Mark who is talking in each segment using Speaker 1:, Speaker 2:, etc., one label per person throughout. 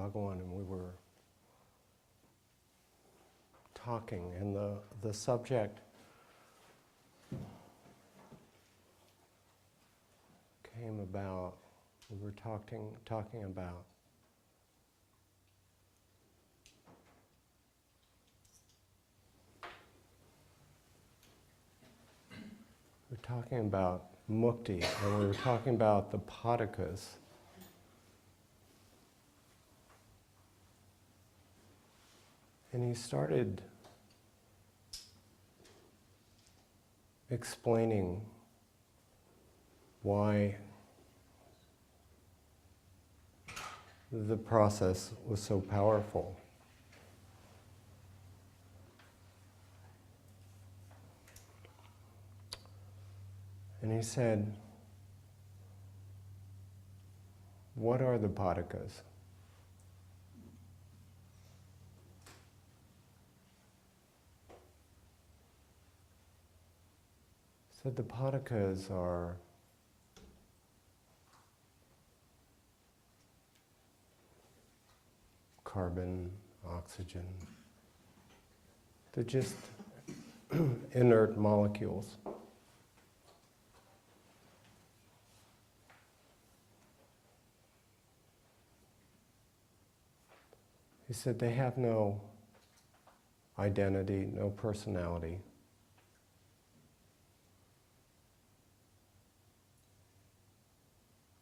Speaker 1: Bhagawan, and we were talking, and the subject came about, we were talking about Mukthi, and we were talking about the padakas. And he started explaining why the process was so powerful. And he said, what are the padakas? He said the padakas are carbon, oxygen. They're just inert molecules. He said they have no identity, no personality.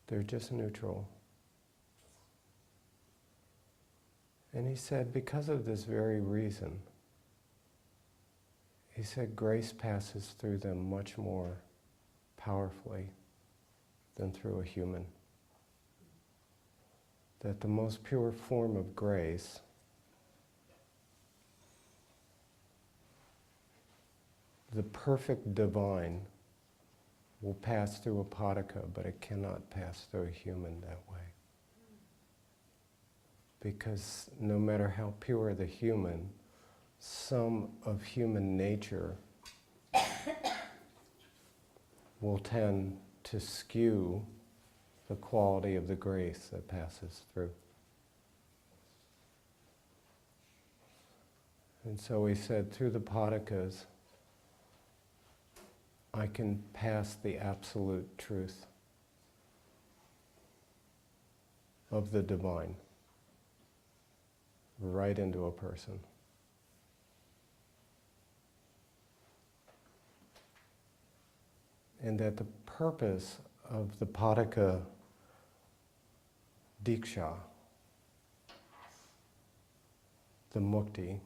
Speaker 1: They're just neutral. And he said, because of this very reason, he said grace passes through them much more powerfully than through a human. That the most pure form of grace the perfect divine will pass through a padaka, but it cannot pass through a human that way. Because no matter how pure the human, some of human nature will tend to skew the quality of the grace that passes through. And so he said, through the padakas, I can pass the absolute truth of the divine right into a person. And that the purpose of the padaka diksha, the mukti,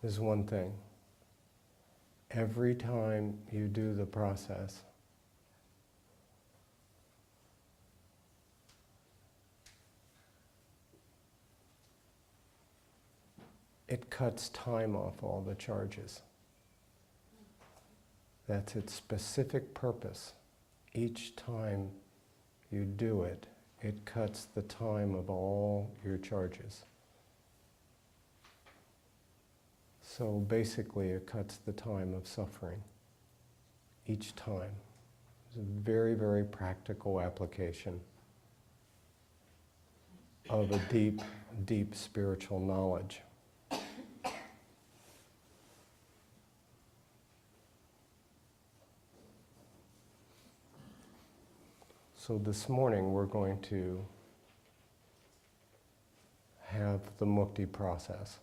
Speaker 1: is one thing. Every time you do the process, it cuts time off all the charges. That's its specific purpose. Each time you do it, it cuts the time of all your charges. So basically it cuts the time of suffering each time. It's a very, very practical application of a deep, deep spiritual knowledge. So this morning we're going to have the mukti process.